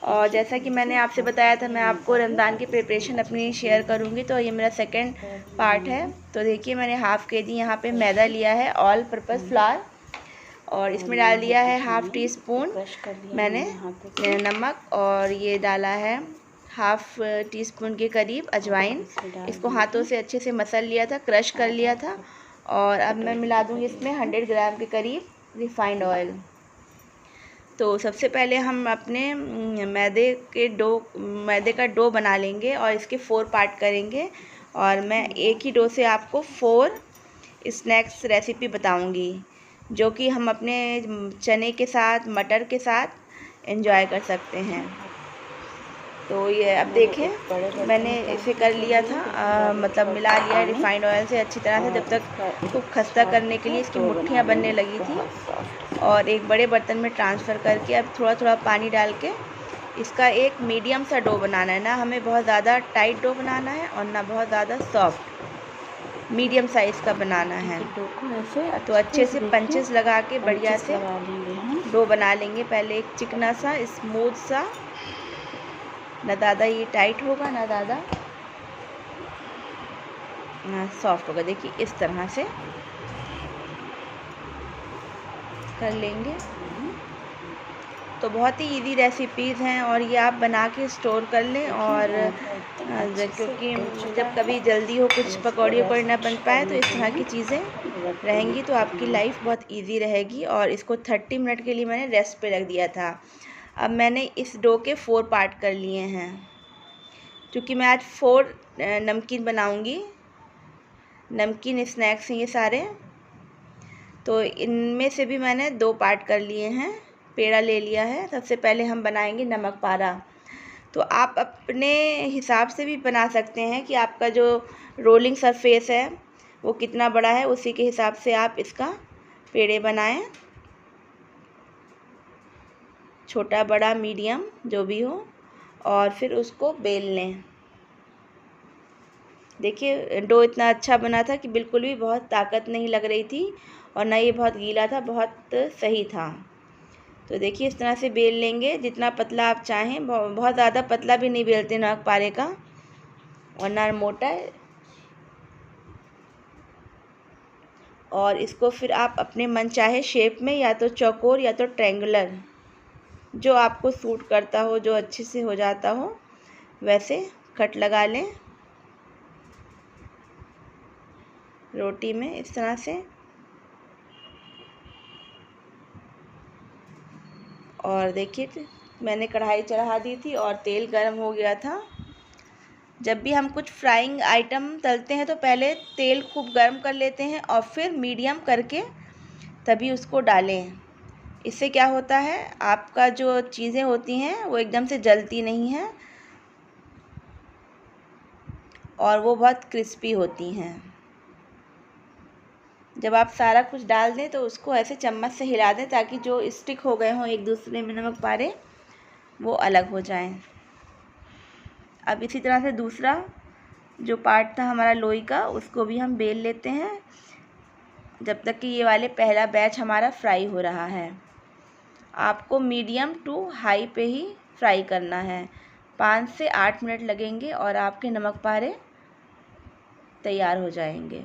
और जैसा कि मैंने आपसे बताया था, मैं आपको रमज़ान की प्रिपरेशन अपनी शेयर करूँगी, तो ये मेरा सेकंड पार्ट है। तो देखिए, मैंने हाफ़ के जी यहाँ पे मैदा लिया है, ऑल पर्पज़ फ्लावर, और इसमें डाल दिया है हाफ़ टी स्पून मैंने नमक, और ये डाला है हाफ़ टी स्पून के करीब अजवाइन। इसको हाथों से अच्छे से मसल लिया था, क्रश कर लिया था। और अब मैं मिला दूँगी इसमें 100 ग्राम के करीब रिफ़ाइंड ऑयल। तो सबसे पहले हम अपने मैदे का डो बना लेंगे और इसके 4 पार्ट करेंगे। और मैं एक ही डो से आपको 4 स्नैक्स रेसिपी बताऊंगी, जो कि हम अपने चने के साथ, मटर के साथ एंजॉय कर सकते हैं। तो ये अब देखें, मैंने इसे कर लिया था, मतलब मिला लिया रिफ़ाइंड ऑयल से अच्छी तरह से, जब तक इसको खस्ता करने के लिए इसकी मुट्ठियाँ बनने लगी थी। और एक बड़े बर्तन में ट्रांसफ़र करके अब थोड़ा थोड़ा पानी डाल के इसका एक मीडियम सा डो बनाना है। ना हमें बहुत ज़्यादा टाइट डो बनाना है और ना बहुत ज़्यादा सॉफ्ट, मीडियम साइज़ का बनाना है। तो अच्छे से पंचेस लगा के बढ़िया से डो बना लेंगे। पहले एक चिकना सा स्मूथ सा, ना ज़्यादा ये टाइट होगा ना ज़्यादा सॉफ्ट होगा। देखिए इस तरह से कर लेंगे। तो बहुत ही इजी रेसिपीज़ हैं और ये आप बना के स्टोर कर लें। और क्योंकि जब कभी जल्दी हो, कुछ पकौड़ी वकौड़ी ना बन पाए, तो इस तरह की चीज़ें रहेंगी तो आपकी लाइफ बहुत इजी रहेगी। और इसको 30 मिनट के लिए मैंने रेस्ट पे रख दिया था। अब मैंने इस डो के 4 पार्ट कर लिए हैं, क्योंकि मैं आज 4 नमकीन बनाऊंगी। नमकीन स्नैक्स हैं ये सारे। तो इनमें से भी मैंने 2 पार्ट कर लिए हैं, पेड़ा ले लिया है। सबसे पहले हम बनाएंगे नमक पारा। तो आप अपने हिसाब से भी बना सकते हैं कि आपका जो रोलिंग सरफेस है वो कितना बड़ा है, उसी के हिसाब से आप इसका पेड़े बनाएं, छोटा बड़ा मीडियम जो भी हो, और फिर उसको बेल लें। देखिए डो इतना अच्छा बना था कि बिल्कुल भी बहुत ताकत नहीं लग रही थी और ना ये बहुत गीला था, बहुत सही था। तो देखिए इस तरह से बेल लेंगे, जितना पतला आप चाहें। बहुत ज़्यादा पतला भी नहीं बेलते नमक पारे का, और ना मोटा। और इसको फिर आप अपने मन चाहे शेप में, या तो चौकोर या तो ट्रायंगुलर, जो आपको सूट करता हो, जो अच्छे से हो जाता हो, वैसे कट लगा लें रोटी में इस तरह से। और देखिए मैंने कढ़ाई चढ़ा दी थी और तेल गर्म हो गया था। जब भी हम कुछ फ्राइंग आइटम तलते हैं तो पहले तेल खूब गर्म कर लेते हैं और फिर मीडियम करके तभी उसको डालें। इससे क्या होता है, आपका जो चीज़ें होती हैं वो एकदम से जलती नहीं हैं और वो बहुत क्रिस्पी होती हैं। जब आप सारा कुछ डाल दें तो उसको ऐसे चम्मच से हिला दें, ताकि जो स्टिक हो गए हों एक दूसरे में नमक पारे, वो अलग हो जाएं। अब इसी तरह से दूसरा जो पार्ट था हमारा लोई का, उसको भी हम बेल लेते हैं, जब तक कि ये वाले पहला बैच हमारा फ्राई हो रहा है। आपको मीडियम टू हाई पे ही फ्राई करना है। 5 से 8 मिनट लगेंगे और आपके नमक पारे तैयार हो जाएंगे।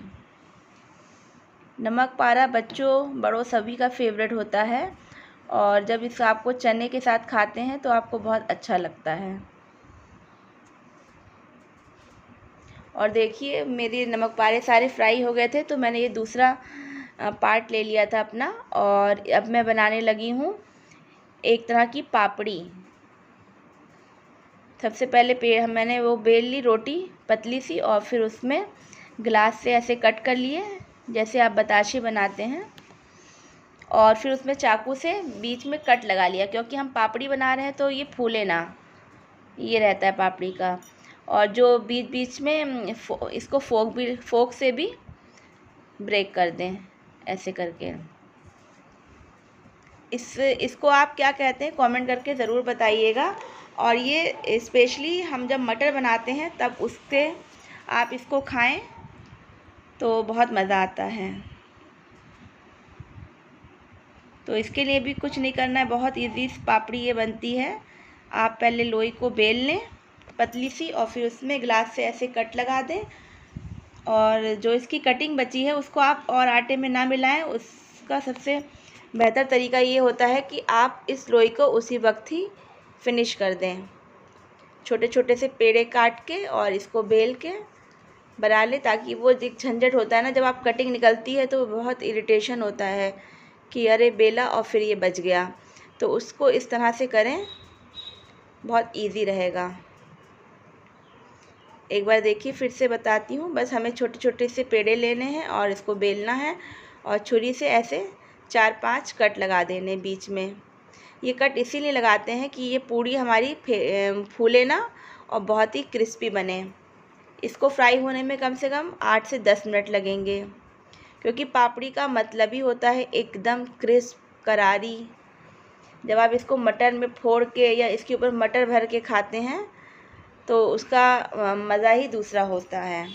नमक पारा बच्चों बड़ों सभी का फेवरेट होता है, और जब इसे आपको चने के साथ खाते हैं तो आपको बहुत अच्छा लगता है। और देखिए मेरे नमक पारे सारे फ्राई हो गए थे, तो मैंने ये दूसरा पार्ट ले लिया था अपना, और अब मैं बनाने लगी हूँ एक तरह की पापड़ी। सबसे पहले मैंने वो बेल ली रोटी पतली सी, और फिर उसमें गिलास से ऐसे कट कर लिए, जैसे आप बताशे बनाते हैं। और फिर उसमें चाकू से बीच में कट लगा लिया, क्योंकि हम पापड़ी बना रहे हैं तो ये फूले ना, ये रहता है पापड़ी का। और जो बीच बीच में इसको फोक से भी ब्रेक कर दें ऐसे करके। इसको आप क्या कहते हैं कमेंट करके ज़रूर बताइएगा। और ये स्पेशली हम जब मटर बनाते हैं तब उसके आप इसको खाएं तो बहुत मज़ा आता है। तो इसके लिए भी कुछ नहीं करना है, बहुत इजी पापड़ी ये बनती है। आप पहले लोई को बेल लें पतली सी, और फिर उसमें ग्लास से ऐसे कट लगा दें। और जो इसकी कटिंग बची है उसको आप और आटे में ना मिलाएं। उसका सबसे बेहतर तरीका ये होता है कि आप इस लोई को उसी वक्त ही फिनिश कर दें। छोटे छोटे से पेड़े काट के और इसको बेल के बना लें, ताकि वो एक झंझट होता है ना, जब आप कटिंग निकलती है तो बहुत इरिटेशन होता है कि अरे बेला और फिर ये बच गया। तो उसको इस तरह से करें, बहुत इजी रहेगा। एक बार देखिए, फिर से बताती हूँ। बस हमें छोटे छोटे से पेड़े लेने हैं और इसको बेलना है, और छुरी से ऐसे 4-5 कट लगा देने बीच में। ये कट इसीलिए लगाते हैं कि ये पूड़ी हमारी फूले ना और बहुत ही क्रिस्पी बने। इसको फ्राई होने में कम से कम 8 से 10 मिनट लगेंगे, क्योंकि पापड़ी का मतलब ही होता है एकदम क्रिस्प, करारी। जब आप इसको मटर में फोड़ के या इसके ऊपर मटर भर के खाते हैं तो उसका मज़ा ही दूसरा होता है।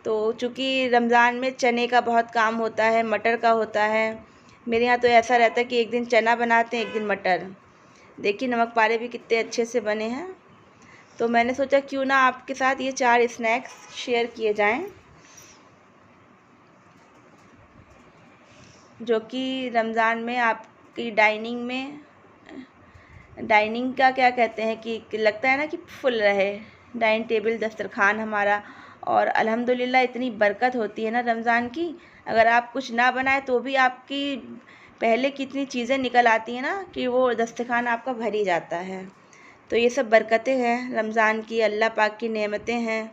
तो चूँकि रमज़ान में चने का बहुत काम होता है, मटर का होता है। मेरे यहाँ तो ऐसा रहता है कि एक दिन चना बनाते हैं, एक दिन मटर। देखिए नमक पारे भी कितने अच्छे से बने हैं। तो मैंने सोचा क्यों ना आपके साथ ये 4 स्नैक्स शेयर किए जाएं, जो कि रमज़ान में आपकी डाइनिंग का क्या कहते हैं कि लगता है ना कि फुल रहे डाइनिंग टेबल, दस्तरखान हमारा। और अल्हम्दुलिल्लाह इतनी बरकत होती है ना रमज़ान की। अगर आप कुछ ना बनाए तो भी आपकी पहले कितनी चीज़ें निकल आती हैं ना कि वो दस्तरखान आपका भर ही जाता है। तो ये सब बरकतें हैं रमज़ान की, अल्लाह पाक की नेमतें हैं।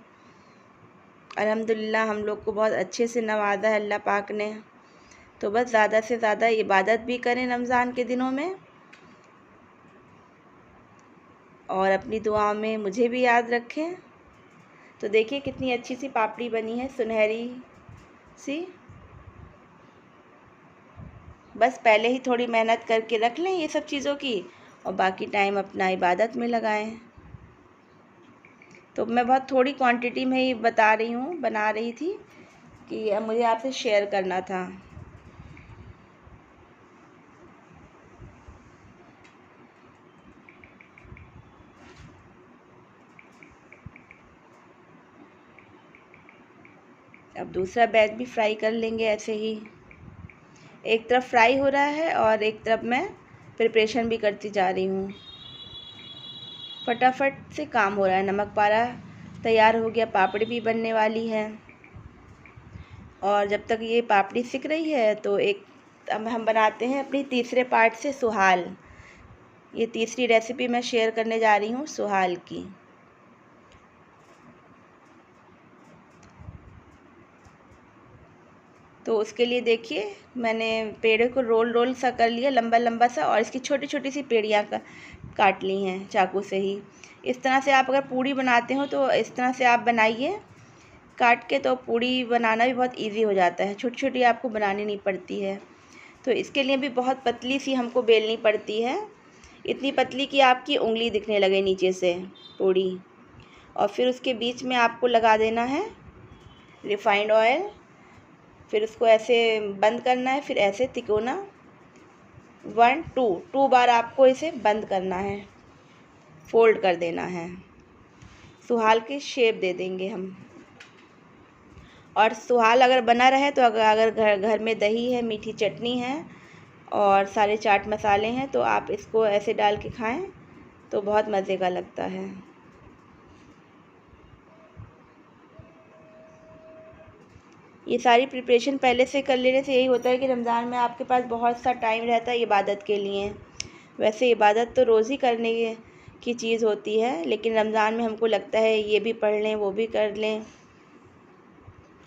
अल्हम्दुलिल्लाह हम लोग को बहुत अच्छे से नवाजा है अल्लाह पाक ने। तो बस ज़्यादा से ज़्यादा इबादत भी करें रमज़ान के दिनों में, और अपनी दुआओं में मुझे भी याद रखें। तो देखिए कितनी अच्छी सी पापड़ी बनी है, सुनहरी सी। बस पहले ही थोड़ी मेहनत करके रख लें ये सब चीज़ों की, और बाकी टाइम अपना इबादत में लगाएं। तो मैं बहुत थोड़ी क्वांटिटी में ही बना रही थी कि मुझे आपसे शेयर करना था। अब दूसरा बैच भी फ्राई कर लेंगे ऐसे ही। एक तरफ फ्राई हो रहा है और एक तरफ मैं प्रिपरेशन भी करती जा रही हूँ। फटाफट से काम हो रहा है। नमक पारा तैयार हो गया, पापड़ी भी बनने वाली है। और जब तक ये पापड़ी सिक रही है तो अब हम बनाते हैं अपनी तीसरे पार्ट से सुहाल। ये तीसरी रेसिपी मैं शेयर करने जा रही हूँ सुहाल की। तो उसके लिए देखिए मैंने पेड़े को रोल सा कर लिया, लंबा लंबा सा, और इसकी छोटी छोटी सी पेड़ियाँ काट ली हैं चाकू से ही। इस तरह से आप अगर पूड़ी बनाते हो तो इस तरह से आप बनाइए काट के, तो पूड़ी बनाना भी बहुत इजी हो जाता है। छोटी छोटी आपको बनानी नहीं पड़ती है। तो इसके लिए भी बहुत पतली सी हमको बेलनी पड़ती है, इतनी पतली कि आपकी उंगली दिखने लगे नीचे से पूड़ी। और फिर उसके बीच में आपको लगा देना है रिफाइंड ऑयल। फिर उसको ऐसे बंद करना है, फिर ऐसे तिकोना 2 बार आपको इसे बंद करना है, फोल्ड कर देना है। सुहाल की शेप दे देंगे हम। और सुहाल अगर बना रहे तो अगर घर में दही है, मीठी चटनी है और सारे चाट मसाले हैं, तो आप इसको ऐसे डाल के खाएं तो बहुत मज़े का लगता है। ये सारी प्रिपरेशन पहले से कर लेने से यही होता है कि रमज़ान में आपके पास बहुत सा टाइम रहता है इबादत के लिए। वैसे इबादत तो रोज़ ही करने की चीज़ होती है, लेकिन रमज़ान में हमको लगता है ये भी पढ़ लें, वो भी कर लें,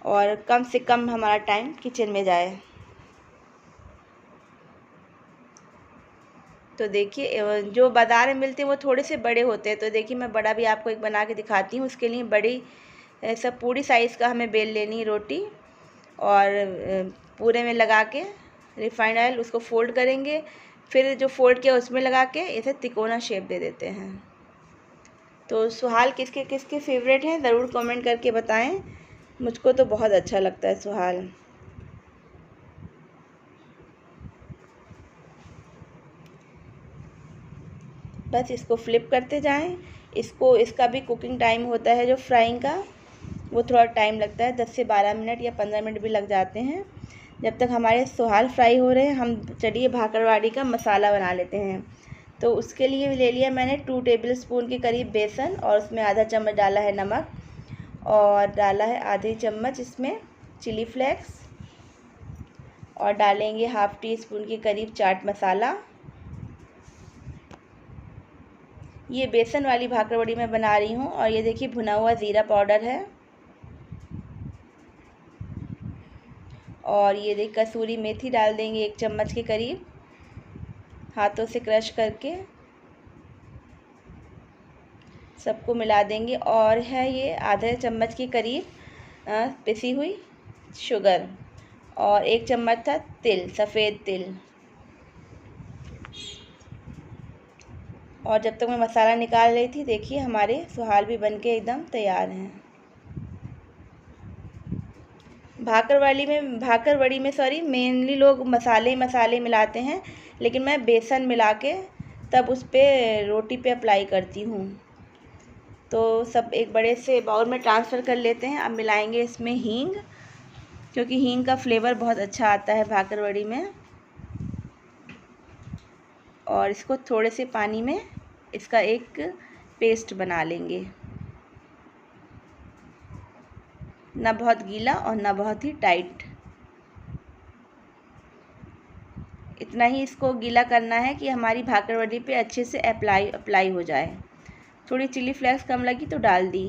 और कम से कम हमारा टाइम किचन में जाए। तो देखिए जो बाज़ार में मिलते हैं वो थोड़े से बड़े होते हैं। तो देखिए मैं बड़ा भी आपको एक बना के दिखाती हूँ। उसके लिए बड़ी सब पूरी साइज़ का हमें बेल लेनी है रोटी, और पूरे में लगा के रिफाइंड ऑयल उसको फ़ोल्ड करेंगे। फिर जो फ़ोल्ड किया उसमें लगा के इसे तिकोना शेप दे देते हैं। तो सुहाल किसके किसके फेवरेट हैं ज़रूर कमेंट करके बताएं। मुझको तो बहुत अच्छा लगता है सुहाल। बस इसको फ्लिप करते जाएं। इसका भी कुकिंग टाइम होता है जो फ्राइंग का, वो थोड़ा टाइम लगता है, 10 से 12 मिनट या 15 मिनट भी लग जाते हैं। जब तक हमारे सुहाल फ्राई हो रहे हैं, हम चलिए भाकरवाड़ी का मसाला बना लेते हैं। तो उसके लिए ले लिया मैंने 2 टेबलस्पून के करीब बेसन, और उसमें आधा चम्मच डाला है नमक, और डाला है आधी चम्मच इसमें चिली फ्लेक्स, और डालेंगे हाफ़ टी स्पून के करीब चाट मसाला। ये बेसन वाली भाकरवड़ी मैं बना रही हूँ। और ये देखिए भुना हुआ ज़ीरा पाउडर है, और ये देखिए कसूरी मेथी डाल देंगे 1 चम्मच के करीब, हाथों से क्रश करके सबको मिला देंगे। और है ये आधे चम्मच के करीब पिसी हुई शुगर, और 1 चम्मच था तिल, सफ़ेद तिल। और जब तक मैं मसाला निकाल रही थी, देखिए हमारे सुहाल भी बनके एकदम तैयार हैं। भाकरवड़ी में मेनली लोग मसाले मिलाते हैं, लेकिन मैं बेसन मिला के तब उस पर रोटी पे अप्लाई करती हूँ। तो सब एक बड़े से बाउल में ट्रांसफ़र कर लेते हैं। अब मिलाएंगे इसमें हींग, क्योंकि हींग का फ्लेवर बहुत अच्छा आता है भाकरवड़ी में। और इसको थोड़े से पानी में इसका एक पेस्ट बना लेंगे, ना बहुत गीला और ना बहुत ही टाइट। इतना ही इसको गीला करना है कि हमारी भाकरवड़ी पे अच्छे से अप्लाई हो जाए। थोड़ी चिली फ्लेक्स कम लगी तो डाल दी।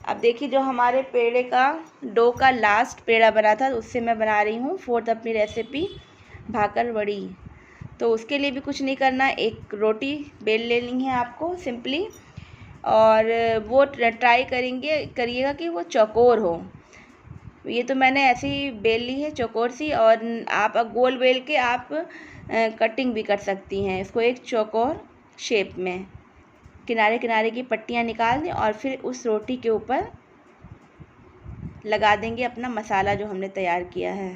अब देखिए जो हमारे पेड़े का डो का लास्ट पेड़ा बना था, उससे मैं बना रही हूँ 4th अपनी रेसिपी भाकरवड़ी। तो उसके लिए भी कुछ नहीं करना, एक रोटी बेल लेनी है आपको सिंपली, और वो ट्राई करिएगा कि वो चौकोर हो। ये तो मैंने ऐसे ही बेल ली है चौकोर सी, और आप गोल बेल के आप कटिंग भी कर सकती हैं इसको एक चौकोर शेप में। किनारे किनारे की पट्टियाँ निकाल दें, और फिर उस रोटी के ऊपर लगा देंगे अपना मसाला जो हमने तैयार किया है।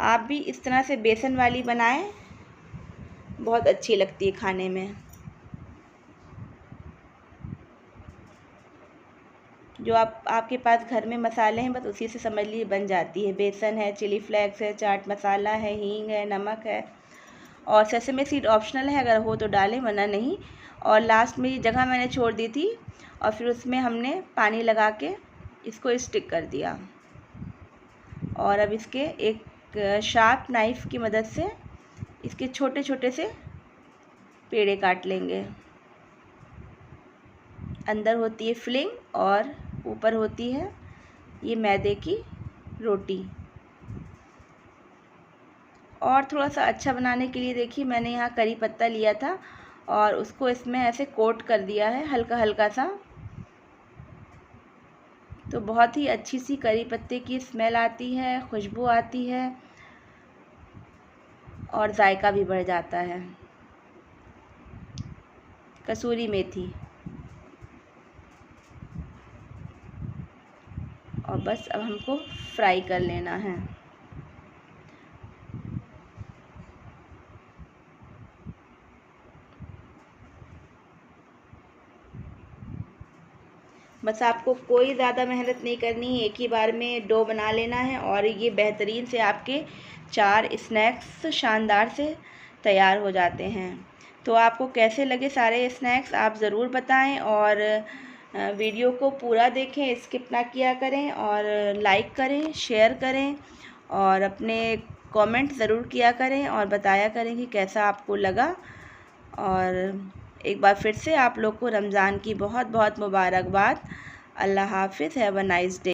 आप भी इस तरह से बेसन वाली बनाएं, बहुत अच्छी लगती है खाने में। जो आपके पास घर में मसाले हैं, बस उसी से समझ लीजिए बन जाती है। बेसन है, चिली फ्लेक्स है, चाट मसाला है, हींग है, नमक है, और सेसमे सीड ऑप्शनल है, अगर हो तो डालें वरना नहीं। और लास्ट में ये जगह मैंने छोड़ दी थी, और फिर उसमें हमने पानी लगा के इसको स्टिक कर दिया। और अब इसके एक शार्प नाइफ़ की मदद से इसके छोटे छोटे से पेड़े काट लेंगे। अंदर होती है फिलिंग और ऊपर होती है ये मैदे की रोटी। और थोड़ा सा अच्छा बनाने के लिए देखिए मैंने यहाँ करी पत्ता लिया था, और उसको इसमें ऐसे कोट कर दिया है हल्का हल्का सा। तो बहुत ही अच्छी सी करी पत्ते की स्मेल आती है, खुशबू आती है, और जायका भी बढ़ जाता है। कसूरी मेथी, और बस अब हमको फ्राई कर लेना है। बस आपको कोई ज़्यादा मेहनत नहीं करनी है, एक ही बार में डो बना लेना है, और ये बेहतरीन से आपके 4 स्नैक्स शानदार से तैयार हो जाते हैं। तो आपको कैसे लगे सारे स्नैक्स आप ज़रूर बताएं, और वीडियो को पूरा देखें, स्किप ना किया करें, और लाइक करें, शेयर करें, और अपने कमेंट ज़रूर किया करें, और बताया करें कि कैसा आपको लगा। और एक बार फिर से आप लोग को रमज़ान की बहुत बहुत मुबारकबाद। अल्लाह हाफ़िज़। Have a nice day.